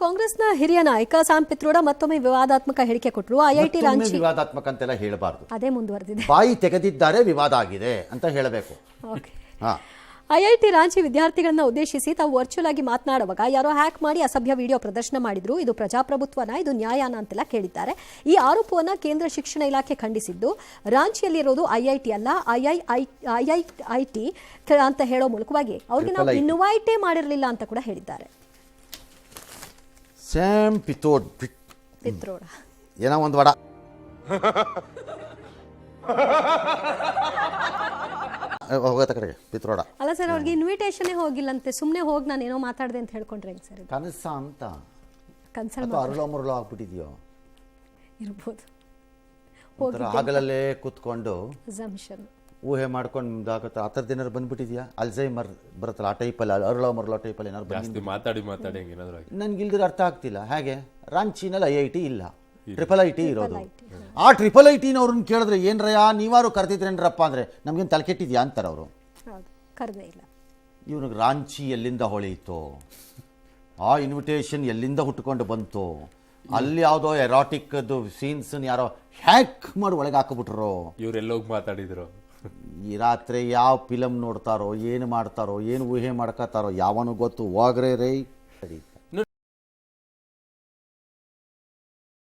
ಕಾಂಗ್ರೆಸ್ನ ಹಿರಿಯ ನಾಯಕ ಸ್ಯಾಮ್ ಪಿತ್ರೋಡ ಮತ್ತೊಮ್ಮೆ ವಿವಾದಾತ್ಮಕ ಹೇಳಿಕೆ ಕೊಟ್ಟರು. ಐಐಟಿ ರಾಂಚಿ ವಿವಾದಾತ್ಮಕ ಅಂತೆಲ್ಲ ಹೇಳಬಾರದು, ಅದೇ ಮುಂದುವರೆದಿದೆ. ಬಾಯಿ ತೆಗೆದಿದ್ದಾರೆ, ವಿವಾದ ಆಗಿದೆ ಅಂತ ಹೇಳಬೇಕು. ಐಐಟಿ ರಾಂಚಿ ವಿದ್ಯಾರ್ಥಿಗಳನ್ನ ಉದ್ದೇಶಿಸಿ ತಾವು ವರ್ಚುವಲ್ ಆಗಿ ಮಾತನಾಡುವಾಗ ಯಾರೋ ಹ್ಯಾಕ್ ಮಾಡಿ ಅಸಭ್ಯ ವಿಡಿಯೋ ಪ್ರದರ್ಶನ ಮಾಡಿದ್ರು. ಇದು ಪ್ರಜಾಪ್ರಭುತ್ವನ, ಇದು ನ್ಯಾಯನ ಅಂತೆಲ್ಲ ಕೇಳಿದ್ದಾರೆ. ಈ ಆರೋಪವನ್ನ ಕೇಂದ್ರ ಶಿಕ್ಷಣ ಇಲಾಖೆ ಖಂಡಿಸಿದ್ದು, ರಾಂಚಿಯಲ್ಲಿರೋದು ಐಐಟಿ ಅಲ್ಲ, ಐಐಟಿ ಅಂತ ಹೇಳೋ ಮೂಲಕವಾಗಿ ಅವ್ರಿಗೆ ನಾವು ಇನ್ವೈಟೇ ಮಾಡಿರಲಿಲ್ಲ ಅಂತ ಕೂಡ ಹೇಳಿದ್ದಾರೆ. ಸ್ಯಾಮ್ ಪಿತ್ರೋಡ ಏನೋ ಒಂದು ವಡ ಹೋಗತ್ತ ಕಡೆಗೆ ಪಿತ್ರೋಡ ಅಲ್ಲ ಸರ್, ಅವ್ರಿಗೆ ಇನ್ವಿಟೇಷನ್ ಹೋಗಿಲ್ಲಂತೆ, ಸುಮ್ಮನೆ ಹೋಗಿ ನಾನು ಏನೋ ಮಾತಾಡಿದೆ ಅಂತ ಹೇಳ್ಕೊಂಡ್ರೆ ಹೆಂಗ್ ಸರ್? ಕನಸ ಅಂತ ಕನ್ಸಲ್ಟ್ ಅರಳೋ ಮುರಳೋ ಆಗ್ಬಿಟ್ಟಿದ್ಯೋ ಇರ್ಬೋದು. ಹಗಲಲ್ಲೇ ಕೂತ್ಕೊಂಡು ಅಸಂಪ್ಷನ್ ಊಹೆ ಮಾಡ್ಕೊಂಡು ಆಗುತ್ತೆ. ಆ ಥರದ್ದು ಏನಾರು ಬಂದ್ಬಿಟ್ಟಿದ್ಯಾ? ಅಲ್ಝೈಮರ್ ಬರುತ್ತಲ್ಲ, ಆ ಟೈಪಲ್ಲಿ ಅರಳೋ ಮರಳೋ ಟೈಪಲ್ಲಿ ಏನಾರು ಮಾತಾಡಿ ನನ್ಗೆ ಇಲ್ದಿರ ಅರ್ಥ ಆಗ್ತಿಲ್ಲ. ಹೇಗೆ ರಾಂಚಿನಲ್ಲಿ ಐಐಟಿ ಇಲ್ಲ, ಟ್ರಿಪಲ್ ಐಟಿ ಇರೋದು. ಆ ಟ್ರಿಪಲ್ ಐಟಿನವ್ರನ್ನ ಕೇಳಿದ್ರೆ ಏನ್ರಯ್ಯ ನೀವಾರು ಕರೆದಿದ್ರೇನ್ರಪ್ಪ ಅಂದರೆ ನಮ್ಗೇನು ತಲೆ ಕೆಟ್ಟಿದ್ಯಾ ಅಂತಾರೆ ಅವರು. ಕರೆದೇ ಇಲ್ಲ. ಇವ್ನಿಗೆ ರಾಂಚಿ ಎಲ್ಲಿಂದ ಹೊಳೆಯಿತು, ಆ ಇನ್ವಿಟೇಷನ್ ಎಲ್ಲಿಂದ ಹುಟ್ಕೊಂಡು ಬಂತು, ಅಲ್ಲಿ ಯಾವುದೋ ಎರಾಟಿಕ್ದು ಸೀನ್ಸ್ ಯಾರೋ ಹ್ಯಾಕ್ ಮಾಡಿ ಒಳಗೆ ಹಾಕಿಬಿಟ್ರು. ಇವ್ರೆಲ್ಲೋಗಿ ಮಾತಾಡಿದ್ರು. ಈ ರಾತ್ರಿ ಯಾವ ಫಿಲಮ್ ನೋಡ್ತಾರೋ, ಏನು ಮಾಡ್ತಾರೋ, ಏನು ಊಹೆ ಮಾಡ್ಕೋತಾರೋ ಯಾವನು ಗೊತ್ತು. ಹೋಗ್ರೆ ರೈ.